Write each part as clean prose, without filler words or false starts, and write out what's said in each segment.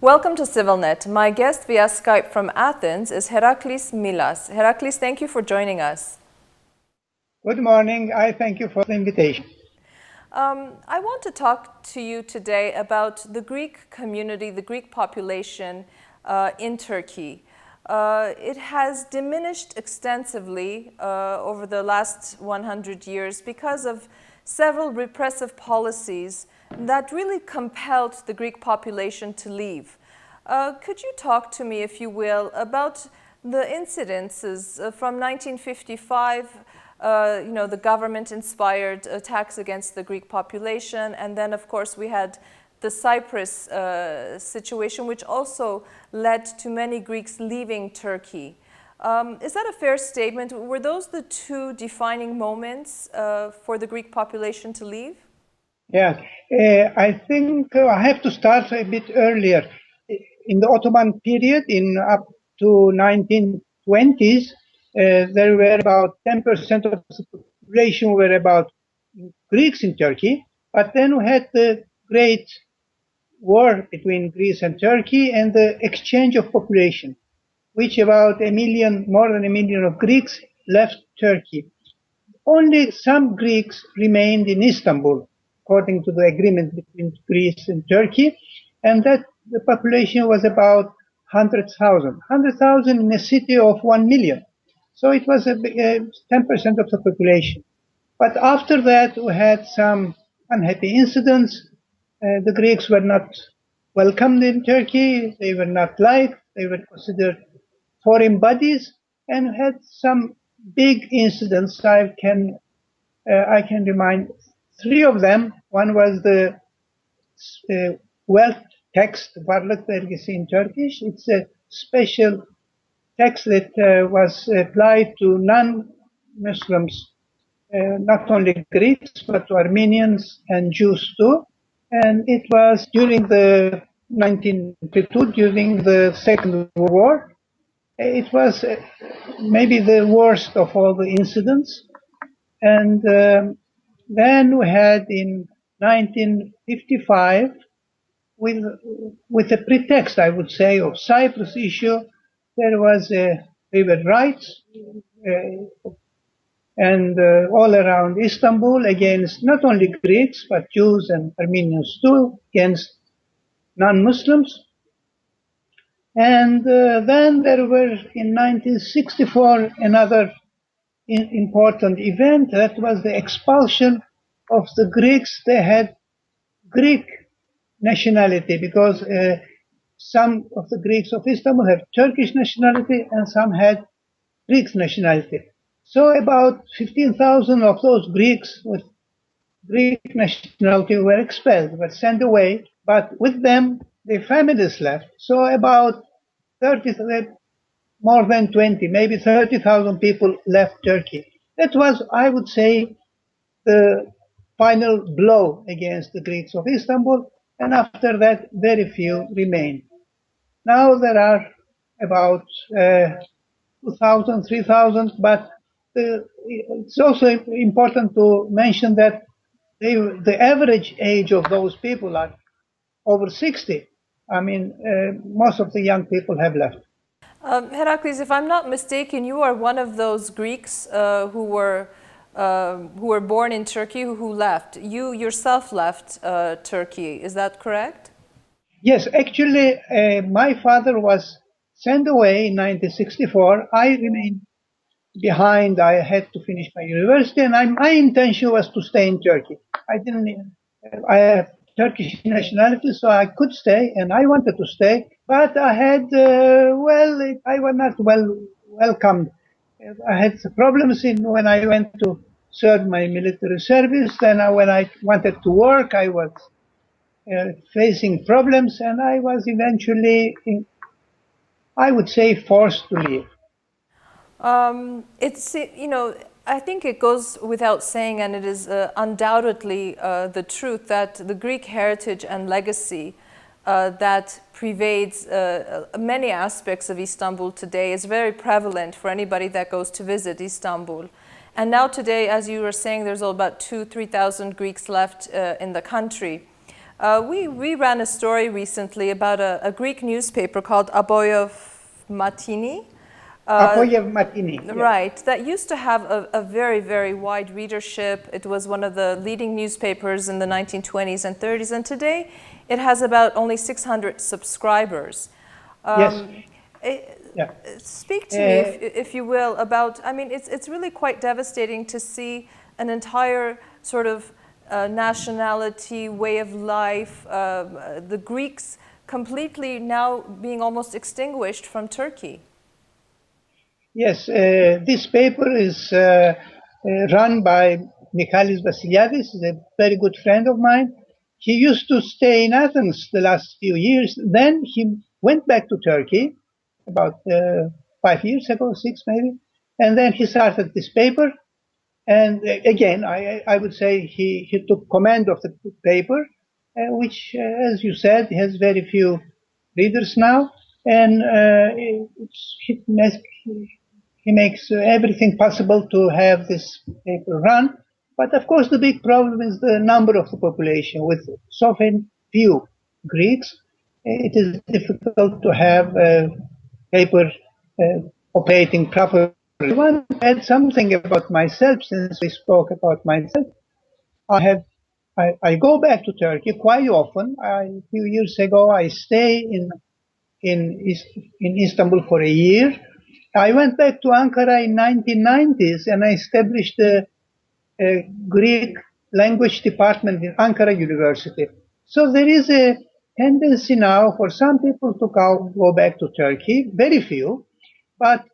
Welcome to CivilNet. My guest via Skype from Athens is Hercules Millas. Hercules, thank you for joining us. Good morning. I thank you for the invitation. I want to talk to you today about the Greek community, the Greek population in Turkey. It has diminished extensively over the last 100 years because of several repressive policies that really compelled the Greek population to leave. Could you talk to me, if you will, about the incidences from 1955, the government-inspired attacks against the Greek population, and then, of course, we had the Cyprus situation, which also led to many Greeks leaving Turkey. Is that a fair statement? Were those the two defining moments for the Greek population to leave? Yeah, I think I have to start a bit earlier. In the Ottoman period, in up to 1920s, there were about 10% of the population were about Greeks in Turkey. But then we had the great war between Greece and Turkey and the exchange of population, which about more than a million of Greeks left Turkey. Only some Greeks remained in Istanbul, according to the agreement between Greece and Turkey, and that the population was about 100,000. 100,000 in a city of 1 million. So it was 10% of the population. But after that, we had some unhappy incidents. The Greeks were not welcomed in Turkey. They were not liked. They were considered foreign bodies, and had some big incidents. I can remind three of them. One was the wealth tax, varlık vergisi in Turkish. It's a special tax that was applied to non-Muslims, not only Greeks, but to Armenians and Jews too. And it was during the 1952, during the Second World War. It was maybe the worst of all the incidents. And then we had in 1955, with a pretext, I would say, of Cyprus issue, there was river rights and all around Istanbul against not only Greeks, but Jews and Armenians too, against non-Muslims. And then there were, in 1964, another important event. That was the expulsion of the Greeks. They had Greek nationality because some of the Greeks of Istanbul have Turkish nationality and some had Greek nationality. So about 15,000 of those Greeks with Greek nationality were expelled, were sent away, but with them their families left. So about more than 20, maybe 30,000 people left Turkey. That was, I would say, the final blow against the Greeks of Istanbul, and after that, very few remained. Now there are about 2,000, 3,000, but it's also important to mention that the average age of those people are over 60. I mean, most of the young people have left. Heracles, if I'm not mistaken, you are one of those Greeks who were born in Turkey who left. You yourself left Turkey, is that correct? Yes, actually, my father was sent away in 1964. I remained behind. I had to finish my university, and my intention was to stay in Turkey. I have Turkish nationality, so I could stay, and I wanted to stay, but I had, I was not welcomed. I had problems when I went to serve my military service. Then when I wanted to work, I was facing problems, and I was eventually, I would say, forced to leave. I think it goes without saying, and it is undoubtedly the truth, that the Greek heritage and legacy that pervades many aspects of Istanbul today is very prevalent for anybody that goes to visit Istanbul. And now today, as you were saying, there's about 2,000 to 3,000 Greeks left in the country. We ran a story recently about a Greek newspaper called Aboyev Matini. Aboyev Matini. Right, that used to have a very, very wide readership. It was one of the leading newspapers in the 1920s and 30s, and today it has about only 600 subscribers. Speak to me, if you will, about, I mean, it's really quite devastating to see an entire sort of nationality, way of life, the Greeks completely now being almost extinguished from Turkey. Yes, this paper is run by Michalis Vassiliadis, a very good friend of mine. He used to stay in Athens the last few years. Then he went back to Turkey about 5 years ago, 6 maybe. And then he started this paper. And again, I would say he took command of the paper, which, as you said, has very few readers now. And he makes everything possible to have this paper run. But of course, the big problem is the number of the population. With so few Greeks, it is difficult to have a paper operating properly. I want to add something about myself, since we spoke about myself. I go back to Turkey quite often. A few years ago, I stayed in Istanbul for a year. I went back to Ankara in 1990s, and I established a Greek language department in Ankara University. So there is a tendency now for some people to go back to Turkey, very few, but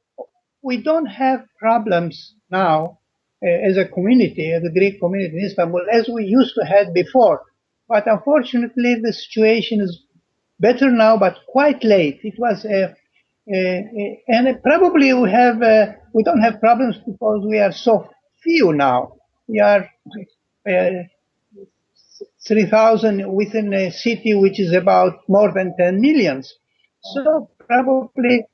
we don't have problems now as a community, as a Greek community in Istanbul, as we used to have before. But unfortunately, the situation is better now, but quite late. It was and probably we don't have problems because we are so few now. We are 3,000 within a city which is about more than 10 millions. So probably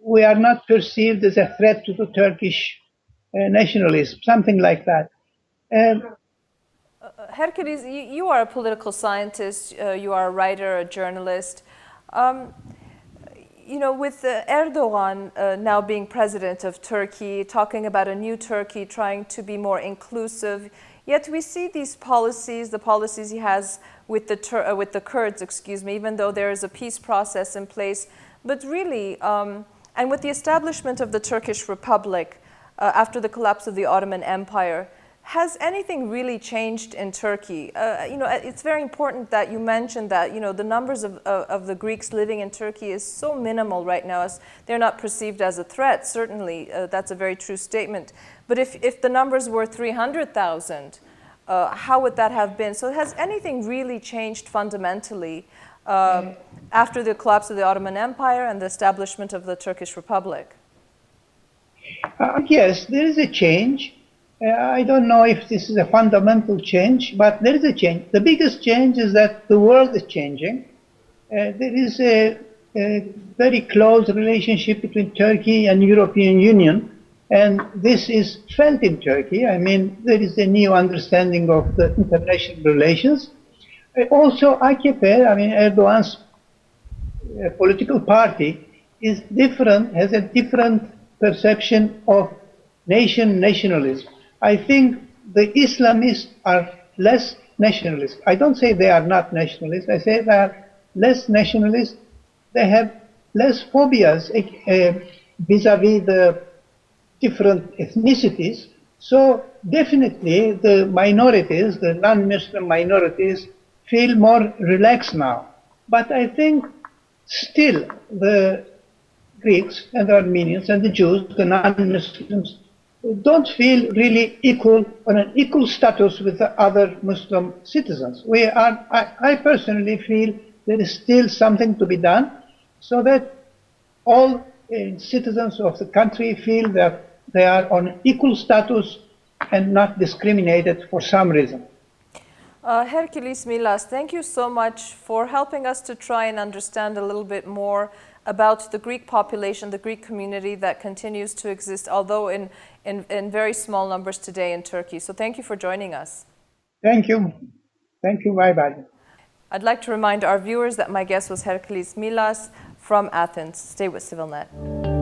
we are not perceived as a threat to the Turkish nationalism, something like that. Hercules, you are a political scientist, you are a writer, a journalist. You know, with Erdogan now being president of Turkey, talking about a new Turkey, trying to be more inclusive, yet we see these policies, the policies he has with the Kurds, excuse me, even though there is a peace process in place, but really, and with the establishment of the Turkish Republic after the collapse of the Ottoman Empire, has anything really changed in Turkey? You know, it's very important that you mentioned that, you know, the numbers of the Greeks living in Turkey is so minimal right now, as they're not perceived as a threat. Certainly, that's a very true statement. But if the numbers were 300,000, how would that have been? So has anything really changed fundamentally after the collapse of the Ottoman Empire and the establishment of the Turkish Republic? Yes, there is a change. I don't know if this is a fundamental change, but there is a change. The biggest change is that the world is changing. There is a very close relationship between Turkey and European Union, and this is felt in Turkey. I mean, there is a new understanding of the international relations. Also, AKP, I mean, Erdogan's political party is different, has a different perception of nationalism. I think the Islamists are less nationalist. I don't say they are not nationalists. I say they are less nationalist. They have less phobias vis-a-vis the different ethnicities. So definitely the minorities, the non-Muslim minorities, feel more relaxed now. But I think still the Greeks and the Armenians and the Jews, the non-Muslims, don't feel really equal, on an equal status with the other Muslim citizens. I personally feel there is still something to be done so that all citizens of the country feel that they are on equal status and not discriminated for some reason. Hercules Millas, thank you so much for helping us to try and understand a little bit more about the Greek population, the Greek community that continues to exist, although in very small numbers today in Turkey. So thank you for joining us. Thank you. Thank you. Bye-bye. I'd like to remind our viewers that my guest was Hercules Millas from Athens. Stay with CivilNet.